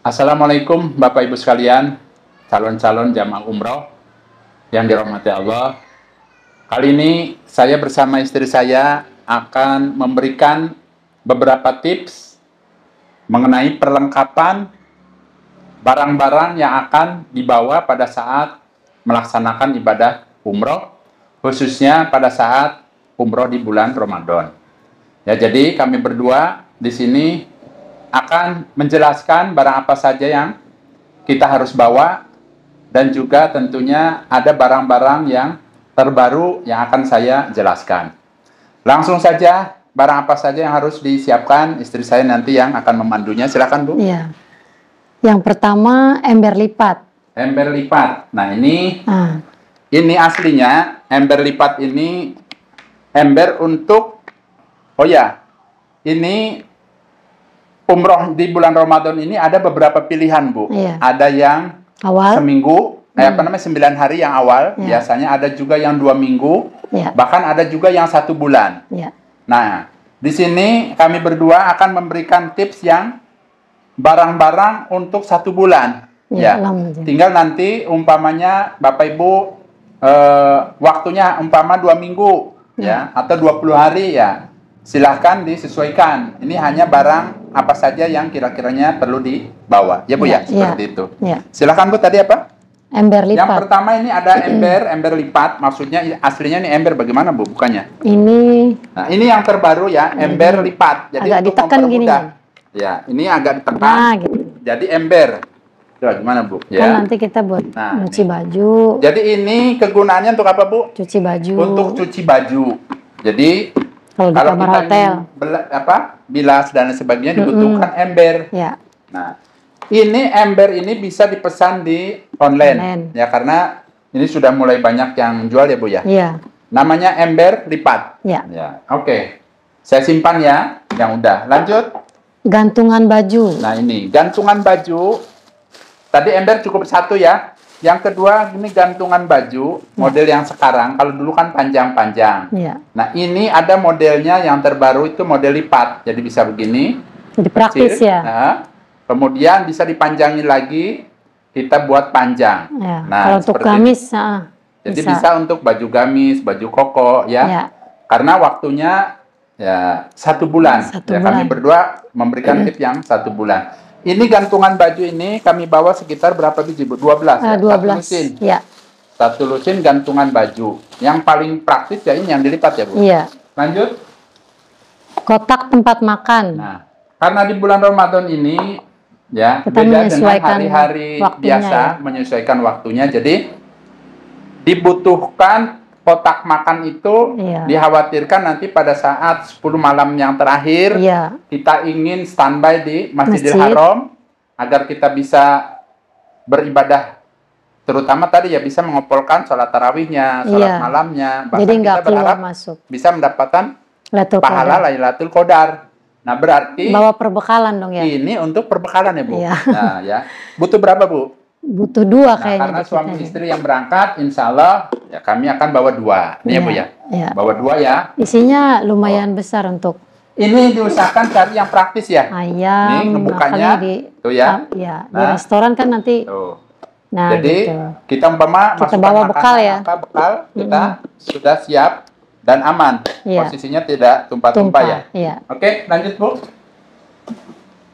Assalamualaikum Bapak Ibu sekalian, calon-calon jamaah umroh yang dirahmati Allah. Kali ini saya bersama istri saya akan memberikan beberapa tips mengenai perlengkapan barang-barang yang akan dibawa pada saat melaksanakan ibadah umroh, khususnya pada saat umroh di bulan Ramadan. Ya, jadi kami berdua di sini akan menjelaskan barang apa saja yang kita harus bawa, dan juga tentunya ada barang-barang yang terbaru yang akan saya jelaskan. Langsung saja, barang apa saja yang harus disiapkan, istri saya nanti yang akan memandunya. Silakan, Bu. Iya. Yang pertama, ember lipat. Ember lipat. Nah, ini aslinya ember lipat ini ember untuk, oh ya, ini umroh di bulan Ramadan ini ada beberapa pilihan, Bu. Iya. Ada yang Awal. seminggu, 9 hari yang awal. Iya. Biasanya ada juga yang 2 minggu. Iya. Bahkan ada juga yang 1 bulan. Iya. Nah, di sini kami berdua akan memberikan tips yang barang-barang untuk 1 bulan. Iya, Ya, alhamdulillah. tinggal nanti umpamanya Bapak Ibu waktunya umpama 2 minggu, ya, atau 20 hari, ya. Silahkan disesuaikan. Ini hanya barang apa saja yang kira-kiranya perlu dibawa. Ya, Bu, ya, seperti itu. Ya. Silahkan, Bu, tadi apa? Ember lipat. Yang pertama ini ada ember lipat. Maksudnya aslinya ini ember bagaimana, Bu, bukannya? Ini Nah, ini yang terbaru ya, ember lipat. Jadi agak untuk ditekan gini. mempermudah. Ya, ini agak ditekan. Nah, gitu. Jadi ember. Coba gimana, Bu? Kan Ya. nanti kita buat Nah, cuci baju, Jadi ini kegunaannya untuk apa, Bu? cuci baju. Untuk cuci baju. Jadi kalau di kamar kita hotel. ingin bilas dan sebagainya dibutuhkan ember. Ya. Nah, ini ember ini bisa dipesan di online. Ya, karena ini sudah mulai banyak yang jual ya, Bu, ya. Iya. Namanya ember lipat. Ya. Ya, oke. Saya simpan ya. Yang udah. Lanjut. Gantungan baju. Nah, ini gantungan baju. Tadi ember cukup 1 ya. Yang kedua, ini gantungan baju model yang sekarang. Kalau dulu kan panjang-panjang. Iya. Nah, ini ada modelnya yang terbaru itu model lipat. Jadi bisa begini. Jadi praktis kecil. ya. Nah, kemudian bisa dipanjangin lagi. Kita buat panjang. Ya. Nah, Kalau untuk seperti gamis, jadi bisa untuk baju gamis, baju koko, ya. Ya. Karena waktunya ya 1 bulan. 1 Ya, bulan. kami berdua memberikan tip yang 1 bulan. Ini gantungan baju ini kami bawa sekitar berapa biji, Bu? 12 ya? 12. 1 lusin. Ya. 1 lusin gantungan baju. Yang paling praktis ya ini yang dilipat ya, Bu? Iya. Lanjut. Kotak tempat makan. Nah, karena di bulan Ramadan ini ya Kita beda dengan menyesuaikan hari-hari waktunya, biasa, ya. menyesuaikan waktunya. Jadi dibutuhkan kotak makan itu. Iya. Dikhawatirkan nanti pada saat 10 malam yang terakhir Iya. kita ingin standby di Masjidil Masjid. Haram agar kita bisa beribadah, terutama tadi ya bisa mengopolkan sholat tarawihnya, sholat Iya. malamnya. Bahkan Jadi nggak kita berharap keluar masuk. bisa mendapatkan Lailatul pahala Qadar. Lailatul Qadar. Nah, berarti Bawa perbekalan dong ya. ini untuk perbekalan ya, Bu. Iya. Nah, ya. Butuh berapa, Bu? Butuh 2 Nah, kayaknya. karena di suami kita istri yang berangkat, insya Allah ya kami akan bawa 2. Ini ya, Bu, ya? Iya. Bawa 2 ya. Isinya lumayan besar untuk Ini diusahakan cari yang praktis ya. ayam. Ini ngebukanya, makanya di tuh ya. ya, di Nah. restoran kan nanti. Tuh. Nah, Jadi gitu. kita umpama Kita masukkan bawa makanan bekal ya. apa, bekal kita sudah siap dan aman. Iya. Posisinya tidak tumpah-tumpah ya. Iya. Oke, lanjut, Bu.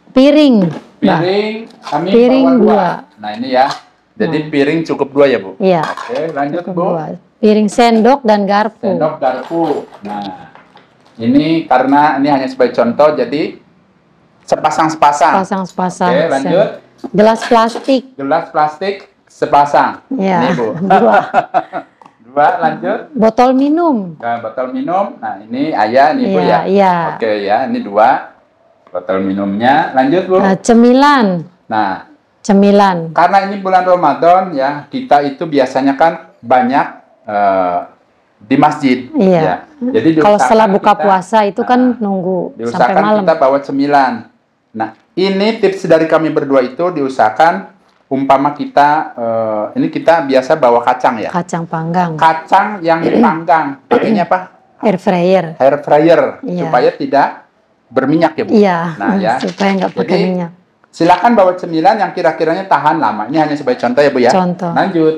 Piring. Nah, Piring kami piring bawa 2. 2. Nah, ini ya. Jadi piring cukup 2 ya, Bu. Iya. Oke, lanjut, Bu. 2. Piring sendok dan garpu. Sendok garpu. Nah, ini karena ini hanya sebagai contoh, jadi sepasang-sepasang. Pasang-pasang. Oke, lanjut. Gelas plastik. Gelas plastik sepasang. Iya. Ini, Bu. 2. 2, lanjut. Botol minum. Nah, botol minum. Nah, ini ayah, ini Bu Iya, ya. iya. Oke ya, ini 2 botol minumnya. Lanjut, Bu. Cemilan. Nah, Cemilan. karena ini bulan Ramadan ya, kita itu biasanya kan banyak di masjid. Iya. Ya. Jadi Kalau setelah diusahakan buka kita- puasa itu kan Nah, nunggu sampai diusahakan malam. kita bawa cemilan. Nah, ini tips dari kami berdua itu diusahakan umpama kita ini kita biasa bawa kacang ya. Kacang panggang. Kacang yang dipanggang. Pakainya apa? Air fryer. Air fryer Iya. supaya tidak berminyak ya, Bu. Iya. Nah, ya. Supaya nggak pakai Jadi, minyak. Silakan bawa cemilan yang kira-kiranya tahan lama. Ini hanya sebagai contoh ya Bu ya. Contoh. Lanjut.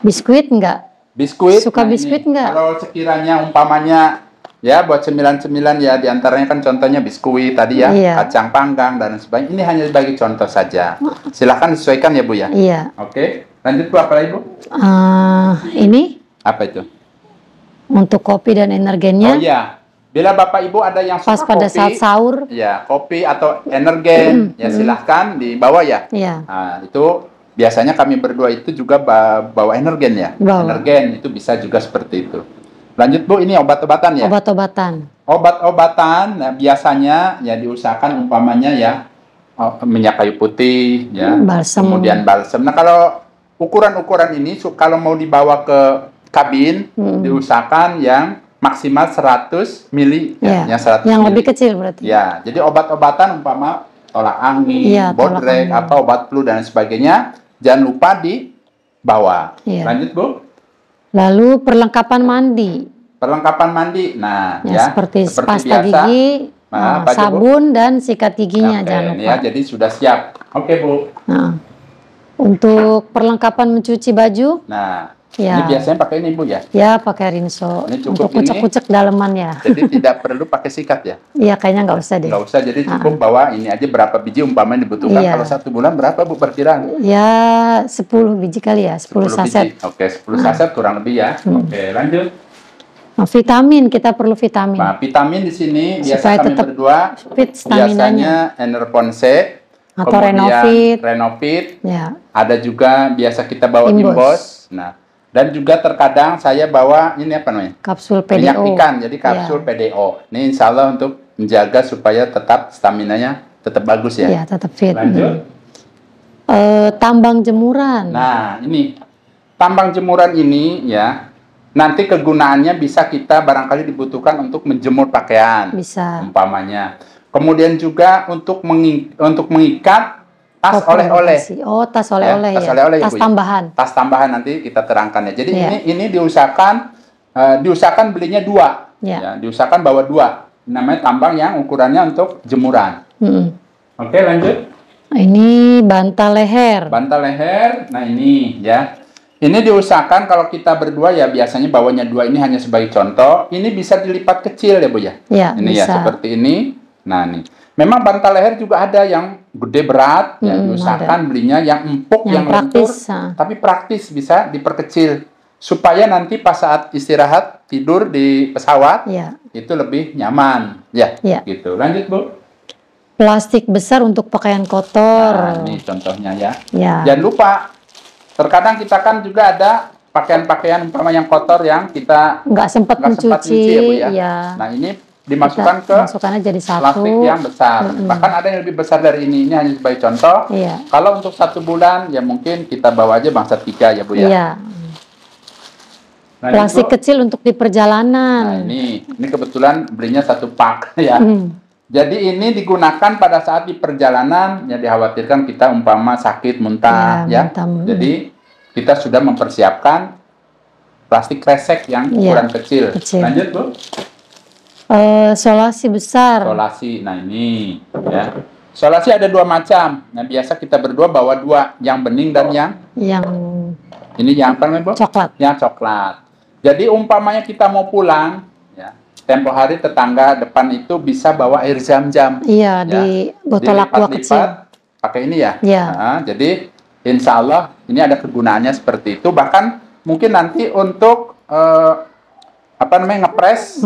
Biskuit enggak? Biskuit. Suka Nah, biskuit ini. enggak? Kalau sekiranya umpamanya ya buat cemilan-cemilan ya diantaranya kan contohnya biskuit tadi ya, Iya. kacang panggang dan sebagainya. Ini hanya sebagai contoh saja. Silakan disesuaikan ya Bu ya. Iya. Oke. Lanjut Bu, apa lagi Bu? Ini Apa itu? untuk kopi dan energennya. Oh iya. Bila Bapak Ibu ada yang Pas suka pada kopi, saat sahur. ya kopi atau energen, ya silahkan dibawa ya. Iya. Nah, itu biasanya kami berdua itu juga bawa energen ya. Bawa. Energen itu bisa juga seperti itu. Lanjut Bu, ini obat-obatan ya. Obat-obatan. Obat-obatan, nah, biasanya ya diusahakan umpamanya ya minyak kayu putih, ya, Balsem. kemudian balsem. Nah kalau ukuran-ukuran ini kalau mau dibawa ke kabin, diusahakan yang maksimal 100 mili, Ya. yang 100 Yang mili. lebih kecil berarti. Ya, jadi obat-obatan umpama tolak angin, Iya, tolak bodrek, angin. atau obat flu dan sebagainya, jangan lupa dibawa. Iya. Lanjut Bu, Lalu perlengkapan mandi. perlengkapan mandi. Nah, Ya, seperti pasta biasa. gigi, Nah, apa aja, Bu? sabun dan sikat giginya Oke, jangan ini lupa. ya, jadi sudah siap. Oke Bu. Nah, untuk perlengkapan mencuci baju, Nah, ya. ini biasanya pakai ini Bu ya. Ya pakai rinso Ini cukup untuk kucek-kucek daleman ya. Jadi tidak perlu pakai sikat ya. Iya kayaknya nggak usah deh. Nggak usah, jadi cukup bawa ini aja berapa biji umpamanya dibutuhkan. Iya. Kalau 1 bulan berapa Bu perkiraan? Ya 10 biji kali ya, 10 saset. biji. Oke, 10 saset kurang lebih ya. Oke, lanjut. Nah, vitamin kita perlu vitamin. Nah, vitamin di sini biasa Supaya kami tetap berdua fit staminanya. biasanya Enerponse Atau kemudian Renovit. Ya, Ada juga biasa kita bawa Imbos. Imbos. Nah, dan juga terkadang saya bawa ini apa namanya? kapsul Minyak PDO. ikan, jadi kapsul Ya. PDO. Ini insya Allah untuk menjaga supaya tetap staminanya tetap bagus ya. Ya, tetap fit. Lanjut. Tambang jemuran. Nah, ini tambang jemuran ini ya, nanti kegunaannya bisa kita barangkali dibutuhkan untuk menjemur pakaian, Bisa. umpamanya. Kemudian juga untuk mengikat tas Koper oleh-oleh. bekasi. Oh, tas oleh-oleh Tas ya. oleh-oleh, Tas Ibu, ya. tambahan. Tas tambahan nanti kita terangkan ya. Jadi Ya. ini diusahakan belinya 2. Ya. Ya, diusahakan bawa 2. Namanya tambang yang ukurannya untuk jemuran. Oke, lanjut. Ini bantal leher. Bantal leher. Nah, ini ya. Ini diusahakan kalau kita berdua ya biasanya bawanya 2, ini hanya sebagai contoh. Ini bisa dilipat kecil ya Bu ya. Ya, Ini ya bisa. seperti ini. Nah, nih. Memang bantal leher juga ada yang gede berat, ya diusahakan belinya yang empuk, yang lentur, praktis. tapi praktis bisa diperkecil supaya nanti pas saat istirahat tidur di pesawat Ya. itu lebih nyaman, ya. Ya. Gitu. Lanjut Bu. Plastik besar untuk pakaian kotor. Nah, ini contohnya ya. Ya. Jangan lupa, terkadang kita kan juga ada pakaian-pakaian umpama yang kotor yang kita Nggak sempat nggak sempat mencuci. nyuci ya Bu ya. Ya. Nah, ini dimasukkan ke Masukkannya jadi satu. plastik yang besar. Bahkan ada yang lebih besar dari ini. Ini hanya sebagai contoh. Iya. Kalau untuk 1 bulan, ya mungkin kita bawa aja bangsa 3 ya Bu ya. Iya. Nah, Plastik itu- kecil untuk di Nah, perjalanan. ini kebetulan belinya 1 pak ya. Jadi ini digunakan pada saat di perjalanan, ya dikhawatirkan kita umpama sakit, muntah, ya. muntah. Jadi kita sudah mempersiapkan plastik kresek yang ukuran kecil. kecil. Lanjut Bu. Solasi besar. Solasi, nah ini ya. Solasi ada 2 macam. Nah biasa kita berdua bawa 2, yang bening dan yang Yang ini yang apa namanya Bu? coklat. Yang coklat. Jadi umpamanya kita mau pulang, ya, tempo hari tetangga depan itu bisa bawa air zam-zam. Iya, Ya. di botol aqua kecil. Dilipat-lipat, pakai ini ya. Iya. Nah, jadi insya Allah ini ada kegunaannya seperti itu. Bahkan mungkin nanti untuk ngepres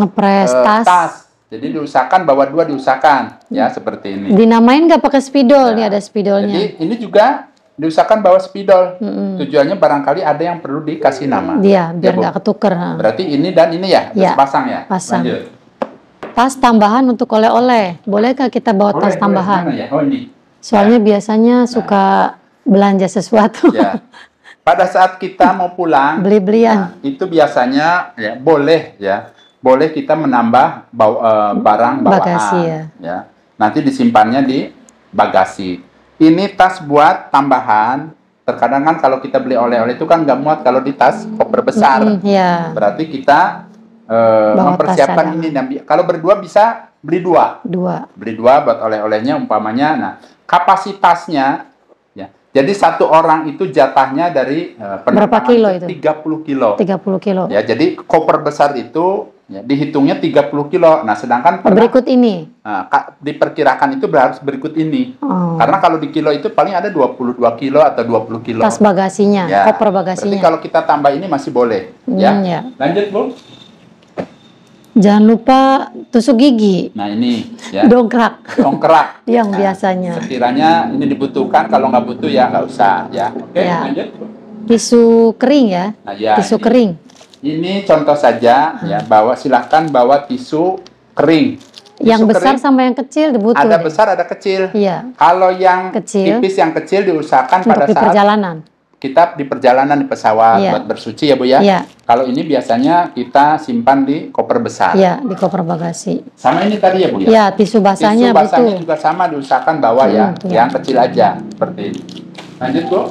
tas. Jadi diusahakan bawa 2 diusahakan ya seperti ini. Dinamain nggak pakai spidol? Ya. Nih ada spidolnya. Jadi ini juga diusahakan bawa spidol. Tujuannya barangkali ada yang perlu dikasih nama. Dia biar Bu. nggak ketuker. Berarti ini dan ini ya, Ya, pasang ya. pasang. Lanjut. Tas tambahan untuk oleh-oleh. Bolehkah kita bawa tas Boleh, tambahan? mana ya? Oh ini. Soalnya biasanya suka belanja sesuatu. Ya. Pada saat kita mau pulang, Beli-belian. itu biasanya ya boleh kita menambah barang bawaan. Bagasi ya. Nanti disimpannya di bagasi. Ini tas buat tambahan. Terkadang kan kalau kita beli oleh-oleh itu kan nggak muat kalau di tas koper besar. Ya. Berarti kita Bawa mempersiapkan tas ini. Kalau berdua bisa beli 2. 2. Beli 2 buat oleh-olehnya umpamanya. Nah, kapasitasnya, ya. Jadi satu orang itu jatahnya dari Berapa kilo itu? 30 kilo. 30 kilo. Ya, jadi koper besar itu ya, dihitungnya 30 kilo. Nah, sedangkan Berikut ini. diperkirakan itu harus berikut ini. Karena kalau di kilo itu paling ada 22 kilo atau 20 kilo. Tas bagasinya, Ya, koper bagasinya. berarti kalau kita tambah ini masih boleh. Ya. Ya. Lanjut, Bu. Jangan lupa tusuk gigi. Nah, ini ya. Dongkrak. Dongkrak. Yang Nah, biasanya. sekiranya ini dibutuhkan, kalau nggak butuh ya nggak usah. Ya, oke. Ya. Lanjut. Tisu kering ya. Nah, ya, Tisu ini. kering. Ini contoh saja ya, silahkan bawa tisu kering. Yang Tisu besar kering, sama yang kecil dibutuh. ada deh. besar ada kecil. Iya. Kalau yang Kecil. tipis yang kecil diusahakan Untuk pada di saat perjalanan. kita di perjalanan di pesawat Iya. buat bersuci ya, Bu ya. Iya. Kalau ini biasanya kita simpan di koper besar. Iya, di koper bagasi. Sama ini tadi ya, Bu ya. Ya, tisu basahnya Tisu basahnya butuh. juga sama, diusahakan bawa ya, iya. yang kecil aja seperti ini. Lanjut, Bu.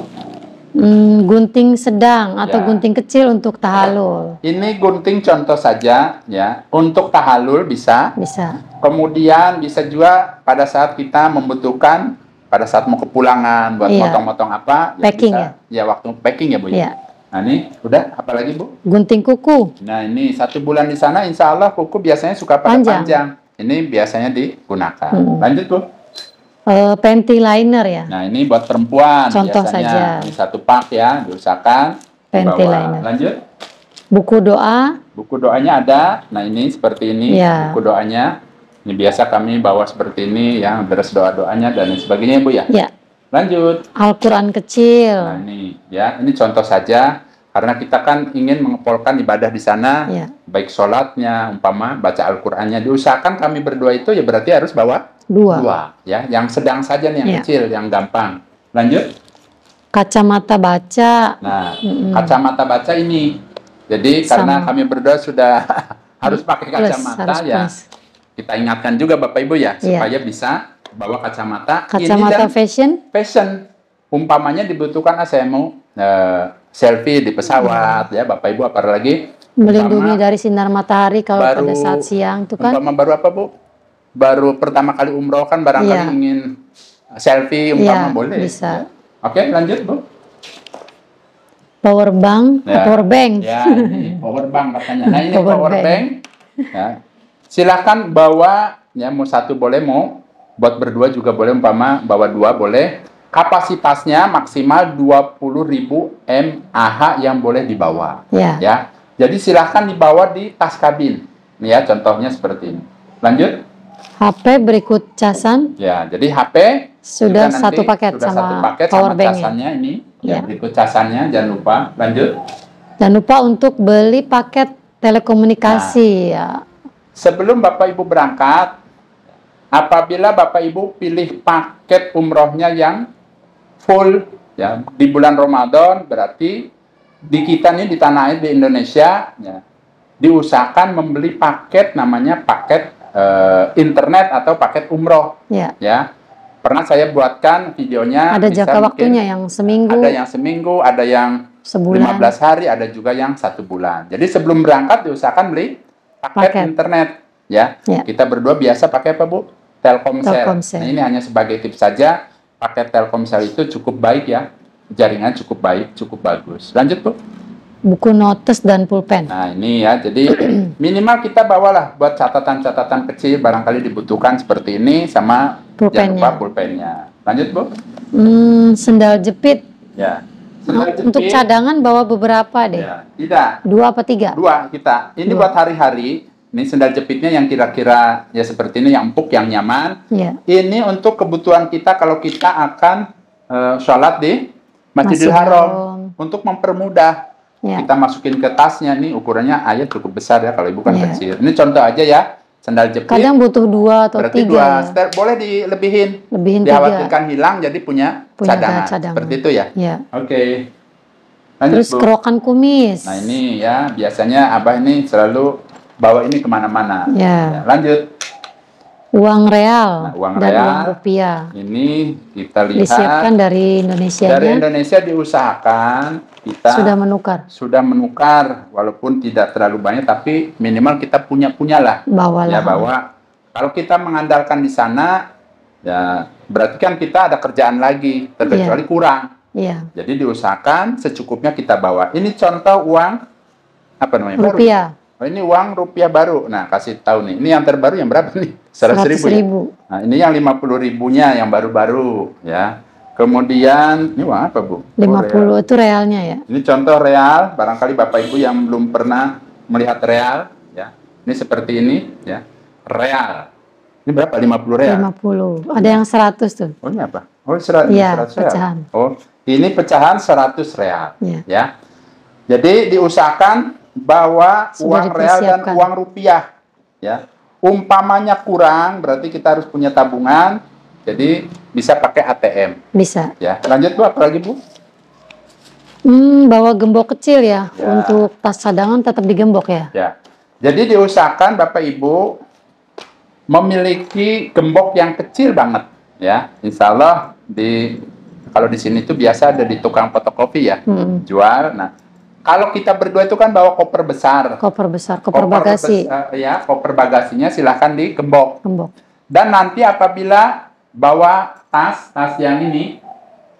Gunting sedang atau Ya. gunting kecil untuk tahalul. Ini gunting contoh saja ya, untuk tahalul bisa. Bisa. Kemudian bisa juga pada saat kita membutuhkan, pada saat mau kepulangan buat Iya. motong-motong apa, Packing bisa, ya waktu packing ya, Bu ya. Iya. Nah, ini udah, apalagi, Bu? Gunting kuku. Nah, ini 1 bulan di sana, insya Allah kuku biasanya suka pada panjang. Ini biasanya digunakan. Lanjut, Bu. Panty liner ya. Nah, ini buat perempuan Contoh biasanya. saja. Ini 1 pak ya, diusahakan. Panty dibawa. liner. Lanjut. Buku doa. Buku doanya ada. Nah, ini seperti ini. Ya. Buku doanya. Ini biasa kami bawa seperti ini, yang beres doa-doanya dan lain sebagainya, Bu ya. Ya. Lanjut. Al-Quran kecil. Nah, ini ya, ini contoh saja karena kita kan ingin mengepolkan ibadah di sana, Ya. baik sholatnya, umpama baca Al-Qur'annya, diusahakan kami berdua itu ya berarti harus bawa 2, ya, yang sedang saja nih, yang Ya. kecil, yang gampang. Lanjut. Kacamata baca. Nah, kacamata baca ini. Jadi karena Sama. kami berdua sudah harus pakai Plus, kacamata harus ya. plus. Kita ingatkan juga Bapak Ibu ya, Iya. supaya bisa bawa kacamata. Ini Kacamata dan fashion. umpamanya dibutuhkan, saya mau selfie di pesawat ya Bapak Ibu, apalagi Melindungi umpama dari sinar matahari kalau baru- pada saat siang itu kan. umpama baru apa, Bu? Baru pertama kali umroh kan barangkali Iya. ingin selfie umpama, Iya, boleh. bisa. Ya. Oke, lanjut, Bu. Power bank, Ya. power bank. Ya, ini power bank katanya. Nah, ini Power power bank. bank. Ya. Silakan bawa ya, mau 1 boleh, mau buat berdua juga boleh, umpama bawa 2 boleh. Kapasitasnya maksimal 20.000 mAh yang boleh dibawa. Ya. Ya. Jadi silahkan dibawa di tas kabin. Nih ya, contohnya seperti ini. Lanjut. HP berikut casan. Ya, jadi HP Sudah juga satu nanti paket sudah sama satu paket power sama bank-nya. casannya ini. Ya, Ya. berikut casannya, jangan lupa. Lanjut. Jangan lupa untuk beli paket telekomunikasi ya. Sebelum Bapak Ibu berangkat, apabila Bapak Ibu pilih paket umrohnya yang full ya di bulan Ramadan, berarti di kita nih di tanah air di Indonesia ya, diusahakan membeli paket namanya paket internet atau paket umroh Ya. ya. Pernah saya buatkan videonya. Ada bisa jangka mungkin waktunya yang seminggu, ada yang seminggu, ada yang sebulan. 15 hari, ada juga yang 1 bulan. Jadi sebelum berangkat diusahakan beli paket Paket. internet ya. Ya. Kita berdua biasa pakai apa, Bu? Telkomsel. Telkomsel. Nah, ini hanya sebagai tips saja. Paket Telkomsel itu cukup baik ya. Jaringan cukup baik, cukup bagus. Lanjut, Bu. Buku notes dan pulpen. Nah, ini ya. Jadi minimal kita bawalah buat catatan-catatan kecil barangkali dibutuhkan seperti ini, sama jangan Pulpennya. lupa pulpennya. Lanjut, Bu. Sendal jepit. Ya. Sendal Untuk jepit. cadangan bawa beberapa deh. Ya. Tidak. 2 apa 3? 2 kita. Ini Dua. buat hari-hari. Ini sendal jepitnya yang kira-kira ya seperti ini, yang empuk, yang nyaman. Ya. Ini untuk kebutuhan kita kalau kita akan sholat di Masjidil Masjidil Haram. Haram. Untuk mempermudah, Ya. kita masukin ke tasnya nih, ukurannya ayat cukup besar ya, kalau ibu kan Ya. kecil. Ini contoh aja ya, sendal jepit. Kadang butuh 2 atau Berarti 3 2 ya. step, boleh dilebihin. Lebihin 3. Dikhawatirkan hilang, jadi punya cadangan. Seperti itu ya. Ya. Oke. Lanjut, Terus Bu. kerokan kumis. Nah, ini ya, biasanya Abah ini selalu bawa ini kemana-mana. Ya. Lanjut. Uang real Nah, uang dan real. uang rupiah. Ini kita lihat. Disiapkan dari Indonesia. Dari Indonesia diusahakan kita Sudah menukar. walaupun tidak terlalu banyak, tapi minimal kita punya lah. Bawalah. Ya, bahwa kalau kita mengandalkan di sana, Ya, berarti kan kita ada kerjaan lagi, terkecuali kurang. Iya. Jadi diusahakan secukupnya kita bawa. Ini contoh uang apa namanya? Rupiah. Baru. Oh, ini uang rupiah baru. Nah, kasih tahu nih. Ini yang terbaru yang berapa nih? 100.000 ya? Nah, ini yang 50.000-nya yang baru-baru ya. Kemudian ini uang apa, Bu? 50 itu realnya ya. Ini contoh real, barangkali Bapak Ibu yang belum pernah melihat real ya. Ini seperti ini ya. Real. Ini berapa? 50 real. 50. Ada yang 100 tuh. Oh, ini apa? Oh, 100 Iya, 100 real. pecahan. Oh, ini pecahan 100 real Iya. ya. Jadi diusahakan bawa Sudah uang real dan dipersiapkan. uang rupiah ya. Umpamanya kurang berarti kita harus punya tabungan. Jadi bisa pakai ATM Bisa. ya. Lanjut, Bu, apa lagi, Bu? Bawa gembok kecil ya. Ya. Untuk tas cadangan tetap digembok ya. Ya. Jadi diusahakan Bapak Ibu memiliki gembok yang kecil banget ya. Insya Allah kalau di sini tuh biasa ada di tukang fotokopi ya, jual. Nah, kalau kita berdua itu kan bawa koper besar. Koper besar, koper bagasi. Ya, koper bagasinya silahkan digembok. Gembok. Dan nanti apabila bawa tas yang ini,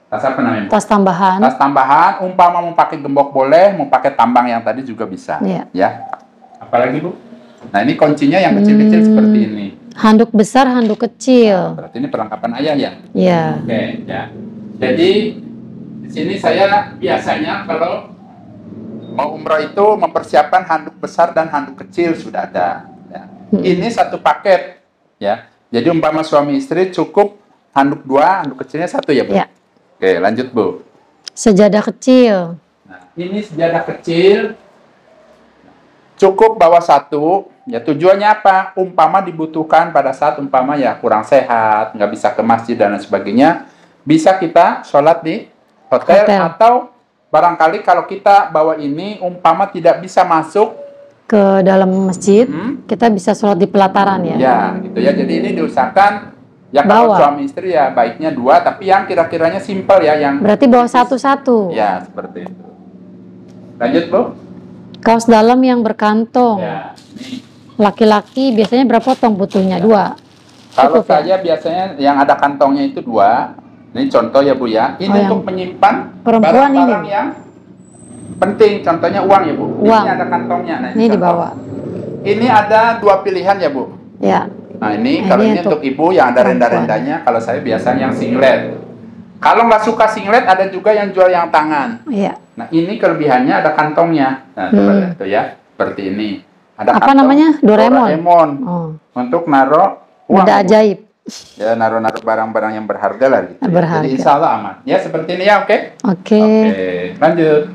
tas apa namanya? Tas tambahan. Tas tambahan, umpama mau pakai gembok boleh, mau pakai tambang yang tadi juga bisa. Iya. Ya. Apalagi, Bu? Nah, ini kuncinya yang kecil-kecil seperti ini. Handuk besar, handuk kecil. Berarti ini perlengkapan ayah ya? Iya. Oke, ya. Jadi di sini saya biasanya kalau mau umroh itu mempersiapkan handuk besar dan handuk kecil sudah ada. Ya. Ini satu paket, ya. Jadi umpama suami istri cukup handuk 2, handuk kecilnya 1 ya, Bu? Ya. Oke, lanjut, Bu. Sejadah kecil. Nah, ini sejadah kecil. Cukup bawa 1. Ya, tujuannya apa? Umpama dibutuhkan pada saat umpama ya kurang sehat, nggak bisa ke masjid dan lain sebagainya, bisa kita sholat di hotel. Atau barangkali kalau kita bawa ini umpama tidak bisa masuk ke dalam masjid, kita bisa sholat di pelataran ya. Ya, gitu ya. Jadi ini diusahakan ya kalau suami istri ya baiknya 2, tapi yang kira-kiranya simpel ya, yang berarti bawa 1-1. Ya, seperti itu. Lanjut, Bu. Kaos dalam yang berkantong. Ya, ini. Laki-laki biasanya berapa potong butuhnya? 2. Kalau saya biasanya yang ada kantongnya itu 2. Ini contoh ya, Bu ya. Ini untuk menyimpan barang-barang yang penting. Contohnya uang ya, Bu. Uang. Ini ada kantongnya. Nah, ini dibawa. Ini ada 2 pilihan ya, Bu. Ya. Nah, ini kalau ini untuk ibu yang ada renda-rendanya. Kalau saya biasanya yang singlet. Kalau nggak suka singlet, ada juga yang jual yang tangan. Iya. Nah, ini kelebihannya ada kantongnya. Nah, itu ya. Seperti ini. Ada apa namanya? Doraemon. Oh. Untuk naruh uang. Benda ajaib. Ya, naruh-naruh barang-barang yang berharga lah gitu. Berharga. Jadi insya Allah aman. Ya, seperti ini ya, oke? Oke. Lanjut.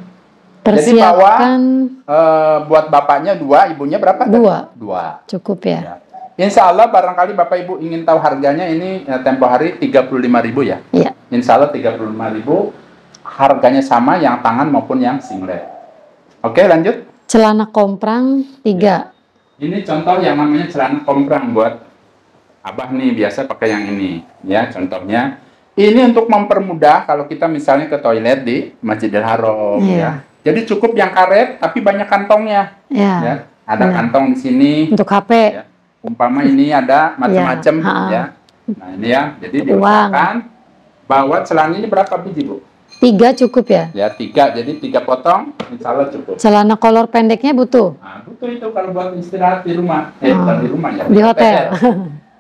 Persiapkan. Jadi bawa buat bapaknya 2, ibunya berapa? 2. Cukup ya. Insya Allah barangkali Bapak Ibu ingin tahu harganya, ini tempo hari 35.000 ya? Iya. Insya Allah 35.000, harganya sama yang tangan maupun yang singlet. Oke, lanjut. Celana komprang 3. Ya. Ini contoh yang namanya celana komprang buat Abah nih, biasa pakai yang ini. Ya, contohnya. Ini untuk mempermudah kalau kita misalnya ke toilet di Masjidil Haram. Ya. Jadi cukup yang karet, tapi banyak kantongnya. Ya. Ada kantong di sini. Untuk HP. Ya. Umpama ini ada macam-macam. Ya. Nah, ini ya. Jadi diusahakan bawa celana ini berapa biji, Bu? 3 cukup ya? Ya, 3. Jadi 3 potong, insya Allah cukup. Celana kolor pendeknya butuh? Nah, butuh itu kalau buat istirahat di rumah. Bukan di rumah ya. Di hotel.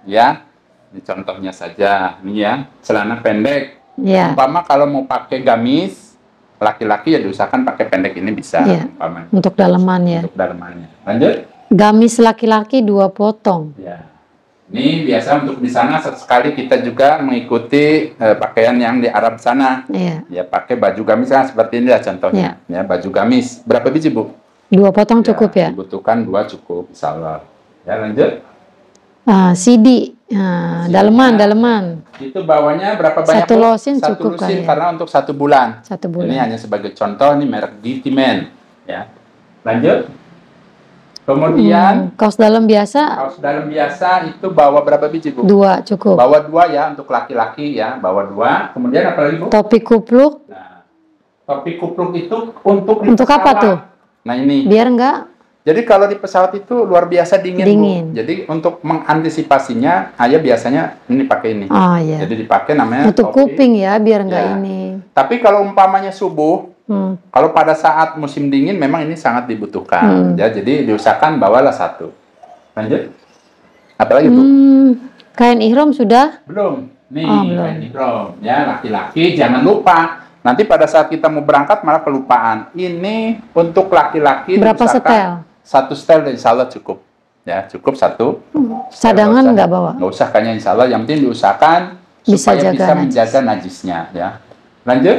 Ya, ini contohnya saja. Ini ya, celana pendek. Ya. Umpama kalau mau pakai gamis, laki-laki ya diusahakan pakai pendek ini bisa. Ya. Untuk daleman ya. Untuk dalemannya. Lanjut. Gamis laki-laki 2 potong. Ya. Ini biasa untuk di sana sekali kita juga mengikuti pakaian yang di Arab sana. Iya. Ya, pakai baju gamis kan seperti ini lah contohnya. Ya, baju gamis. Berapa biji, Bu? 2 potong cukup ya? Dibutuhkan 2 cukup, insya Allah. Ya, lanjut. CD. Daleman. Itu bawanya berapa banyak? 1 losin cukup kan ya? Karena untuk 1 bulan. 1 bulan. Ini hanya sebagai contoh, ini merek Gitimen. Ya. Lanjut. Kemudian kaos dalam biasa. Kaos dalam biasa itu bawa berapa biji, Bu? 2 cukup. Bawa 2 ya untuk laki-laki ya, bawa 2. Kemudian apa lagi, Bu? Topi kupluk. Nah, topi kupluk itu untuk apa tuh? Nah, ini. Biar enggak Jadi kalau di pesawat itu luar biasa dingin, Dingin. Bu. Jadi untuk mengantisipasinya, ayah biasanya ini pakai ini. Oh iya. Jadi dipakai namanya Untuk topi. kuping ya, biar nggak Ya. ini. Tapi kalau umpamanya subuh, kalau pada saat musim dingin memang ini sangat dibutuhkan. Ya, jadi diusahakan bawalah satu. Lanjut. Apalagi Bu? Kain ihram sudah? Belum. Nih, belum. kain ihram. Ya, laki-laki jangan lupa. Nanti pada saat kita mau berangkat malah kelupaan. Ini untuk laki-laki Berapa diusahakan setel? satu setel dan insya Allah cukup. Ya, cukup satu. Cadangan nggak bawa? Nggak usah kayaknya insya Allah. Yang penting diusahakan Bisa supaya jaga bisa najis. menjaga najisnya. Ya. Lanjut.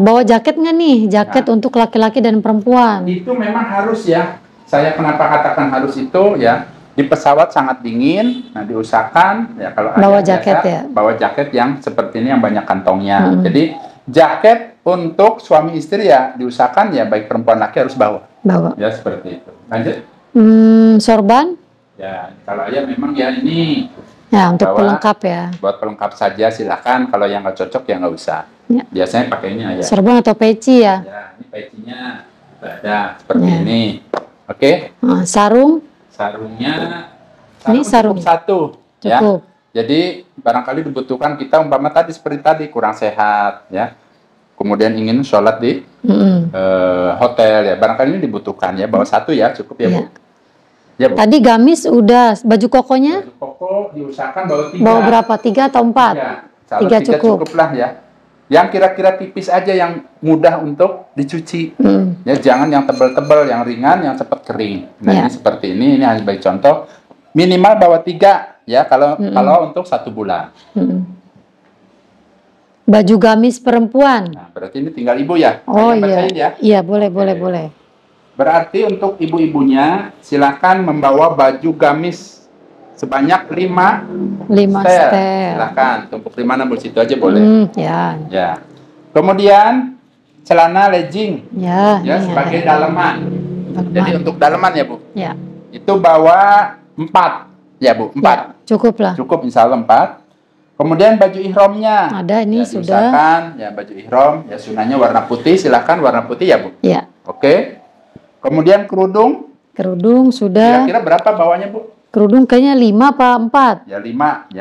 Bawa jaket nggak nih? Jaket untuk laki-laki dan perempuan. Itu memang harus ya. Saya kenapa katakan harus itu ya. Di pesawat sangat dingin, nah diusahakan ya kalau Bawa ada jaket biasa, ya? bawa jaket yang seperti ini yang banyak kantongnya. Jadi jaket untuk suami istri ya diusahakan ya baik perempuan laki harus bawa. Bawa. Ya seperti itu. Lanjut. Sorban? Ya kalau ayah memang ya ini Ya, untuk bawa, pelengkap ya. buat pelengkap saja silakan. Kalau yang nggak cocok ya nggak usah. Ya. Biasanya pakainya ya. Sorban atau peci ya? Ya ini pecinya ada seperti Ya. ini. Oke. Sarung? Sarungnya Ini sarung. cukup satu. Cukup. Ya. Jadi barangkali dibutuhkan kita umpama tadi seperti tadi kurang sehat ya. Kemudian ingin sholat di hotel ya. Barangkali ini dibutuhkan ya. Bawa satu ya cukup ya, Bu. Ya. Ya, Bu. Tadi gamis udah, baju kokonya Baju koko diusahakan bawa 3. bawa berapa? 3 atau 4? Ya, Tiga cukup. lah ya. Yang kira-kira tipis aja yang mudah untuk dicuci. Ya, jangan yang tebal-tebal, yang ringan, yang cepat kering. Nah, Ya. ini seperti ini hanya sebagai contoh. Minimal bawa 3 ya kalau untuk 1 bulan. Baju gamis perempuan. Nah, berarti ini tinggal ibu ya. Oh Saya iya. bacain ya. Iya, boleh. Berarti untuk ibu-ibunya silakan membawa baju gamis sebanyak 5 setel. Silakan, tumpuk di mana Bu, situ aja boleh. Ya. Ya. Kemudian celana legging Ya, ya ini sebagai ada. daleman. Jadi untuk daleman ya Bu. Ya. Itu bawa 4 ya Bu, 4. Ya, cukup lah. Cukup insya Allah 4. Kemudian baju ihramnya. Ada ini ya, sudah. diusahakan, ya baju ihram, ya sunahnya warna putih, silakan warna putih ya Bu. Ya. Oke. Kemudian kerudung, Kerudung sudah. kira-kira berapa bawahnya Bu? Kerudung kayaknya 5 apa 4? Ya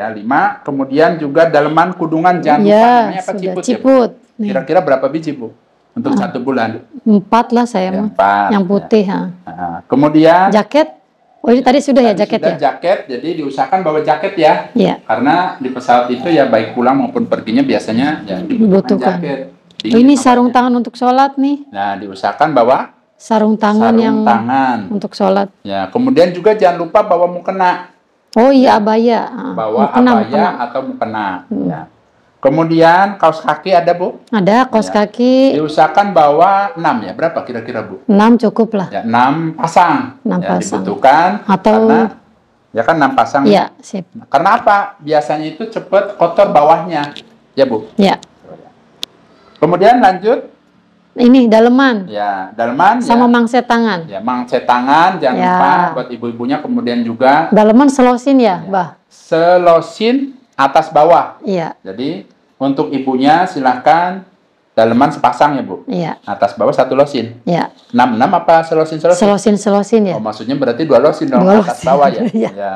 5. Kemudian juga daleman kudungan jangan lupa Ya, namanya apa, sudah ciput ya, Bu? ciput. Nih, Kira-kira berapa biji Bu? Untuk 1 bulan. 4 lah saya Ya, mah. 4, Yang ya. putih, ha. Nah, kemudian Jaket? Oh, ini tadi sudah ya tadi jaket sudah ya? jaket, jadi diusahakan bawa jaket ya. Iya. Karena di pesawat itu ya baik pulang maupun perginya biasanya ya Dibutuhkan. jaket. Oh, ini Dingin sarung namanya. tangan untuk sholat nih. Nah, diusahakan bawa Sarung tangan sarung yang tangan. untuk sholat. Ya, kemudian juga jangan lupa bawa mukena. Oh iya, abaya. Bawa Mukena. abaya atau mukena. Ya. Kemudian kaos kaki ada Bu? Ada kaos Ya. kaki Diusahakan bawa 6 ya. Berapa kira-kira Bu? 6 cukup lah. Ya, 6 pasang. 6 ya, pasang. dibutuhkan Atau- karena ya kan 6 pasang. Iya, sip. Karena apa? Biasanya itu cepat kotor bawahnya. Ya, Bu. Ya. Kemudian lanjut Ini daleman ya, daleman sama ya. mangset tangan. Ya, mangset tangan jangan Ya. lupa buat ibu-ibunya, kemudian juga Daleman selosin ya, Bah? selosin atas bawah. Iya. Jadi untuk ibunya silahkan daleman sepasang ya, Bu. Iya. Atas bawah 1 losin. Iya. 6 apa selosin? Selosin ya. Oh, maksudnya berarti 2 losin dong, 2 atas losin. bawah ya. Iya. Ya.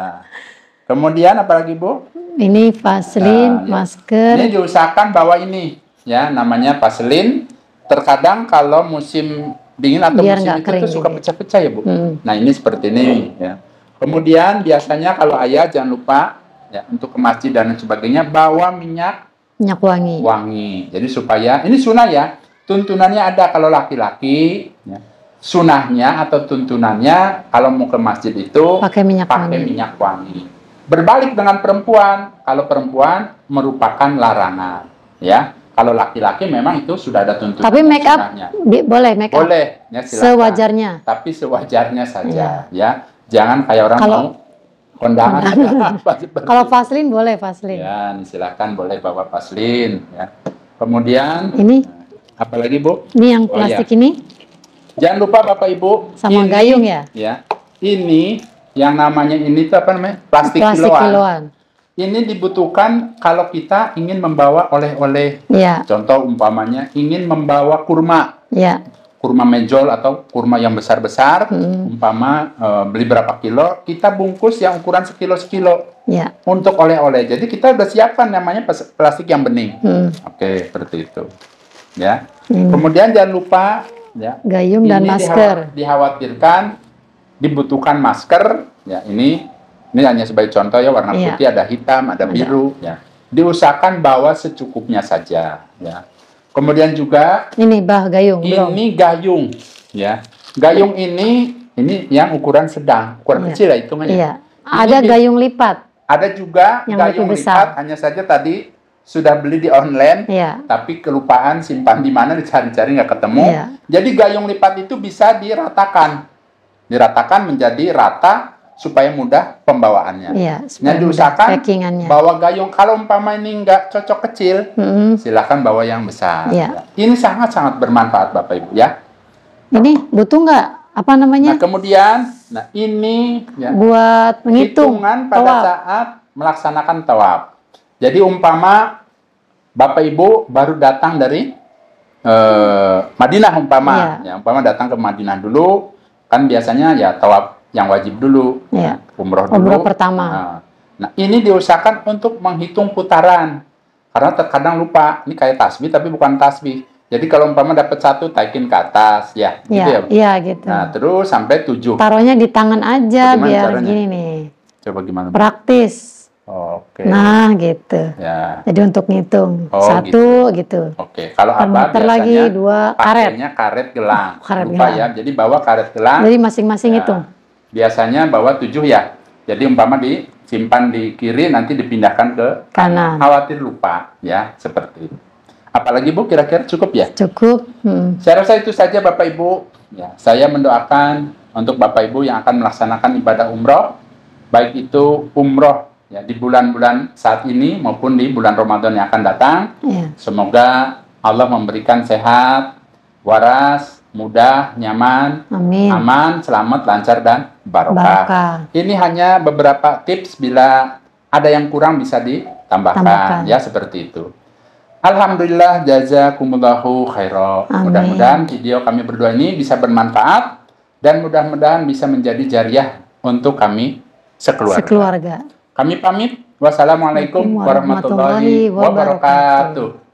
Kemudian apa lagi, Bu? Ini vaselin, Nah, ya. masker. Ini diusahakan bawa ini ya, namanya vaselin. Terkadang kalau musim dingin atau Biar musim nggak itu kering tuh suka gitu. pecah-pecah ya, Bu. Nah, ini seperti ini ya. Kemudian biasanya kalau ayah jangan lupa ya untuk ke masjid dan lain sebagainya bawa minyak Minyak wangi. wangi. Jadi supaya ini sunnah ya. Tuntunannya ada kalau laki-laki ya. Sunnahnya atau tuntunannya kalau mau ke masjid itu Pakai minyak pakai wangi. minyak wangi. Berbalik dengan perempuan. Kalau perempuan merupakan larangan, ya. Kalau laki-laki memang itu sudah ada tuntunan. Tapi make up sunnahnya. boleh make up. Boleh, ya silakan. Sewajarnya. Tapi sewajarnya saja, ya. Jangan kayak orang Kalau- mau kondangan. Apa seperti Kalau vaselin boleh vaselin. ya, silakan boleh bawa vaselin, ya. Kemudian Ini apalagi Bu? ini yang Oh, plastik iya. ini Jangan lupa Bapak Ibu. sama gayung ya. Ya, ini yang namanya ini tuh apa namanya? Plastik Plastik kiloan. kiloan. Ini dibutuhkan kalau kita ingin membawa oleh-oleh. Iya. Contoh umpamanya ingin membawa kurma. Iya. kurma menjol atau kurma yang besar-besar, umpama beli berapa kilo, kita bungkus yang ukuran sekilo Ya. untuk oleh-oleh. Jadi kita udah siapkan namanya plastik yang bening. Oke, seperti itu. Ya. Kemudian jangan lupa ya, Gayung dan ini masker. dikhawatirkan dibutuhkan masker. Ya, ini hanya sebagai contoh ya, warna Iya. putih, ada hitam, ada biru. Ya. Diusahakan bawa secukupnya saja. Ya. Kemudian juga Ini gayung belum? ini gayung, ya. Gayung ini yang ukuran sedang, ukuran kecil lah hitungannya. Iya. Ada gayung lipat. Ada juga yang gayung lebih lipat, besar. hanya saja tadi sudah beli di online, Iya. tapi kelupaan simpan di mana, dicari-cari nggak ketemu. Iya. Jadi gayung lipat itu bisa diratakan menjadi rata supaya mudah pembawaannya. Iya. Yang diusahakan packingannya. bawa gayung, kalau umpama ini nggak cocok kecil, silahkan bawa yang besar. Iya. Ini sangat-sangat bermanfaat Bapak Ibu ya. Ini butuh nggak apa namanya? Nah kemudian, ini ya, Buat menghitung hitungan pada tawaf. saat melaksanakan tawaf. Jadi umpama Bapak Ibu baru datang dari Madinah umpama, ya, umpama datang ke Madinah dulu, kan biasanya ya tawaf yang wajib dulu, Iya. umroh dulu. Umroh pertama. Nah ini diusahakan untuk menghitung putaran, karena terkadang lupa, ini kayak tasbih tapi bukan tasbih. Jadi kalau umpama dapat 1, taikin ke atas, ya, gitu ya. Iya gitu. Nah terus sampai 7. Taruhnya di tangan aja Bagaimana biar caranya? gini nih. Coba gimana? Praktis. Oke. Nah gitu. Ya. Jadi untuk ngitung. Oh, 1 gitu. Oke. Kalau Per apa meter biasanya lagi 2 karet. pakainya karet gelang. Karet Lupa gelang. ya. Jadi bawa karet gelang. Jadi masing-masing Ya. hitung. Biasanya bawa 7 ya. Jadi umpama disimpan di kiri, nanti dipindahkan ke Kanan. Khawatir lupa ya, seperti itu. Apalagi Bu, kira-kira cukup ya? Cukup. Saya rasa itu saja Bapak Ibu. Ya, saya mendoakan untuk Bapak Ibu yang akan melaksanakan ibadah umroh, baik itu umroh ya di bulan-bulan saat ini maupun di bulan Ramadan yang akan datang. Iya. Semoga Allah memberikan sehat, waras, mudah, nyaman, Amin. aman, selamat, lancar, dan barokah. Barokah. Ini hanya beberapa tips, bila ada yang kurang bisa ditambahkan. Tambahkan. Ya, seperti itu. Alhamdulillah, jazakumullahu khairan. Amin. Mudah-mudahan video kami berdua ini bisa bermanfaat dan mudah-mudahan bisa menjadi jariah untuk kami sekeluarga. Sekeluarga. Kami pamit. Wassalamualaikum warahmatullahi wabarakatuh.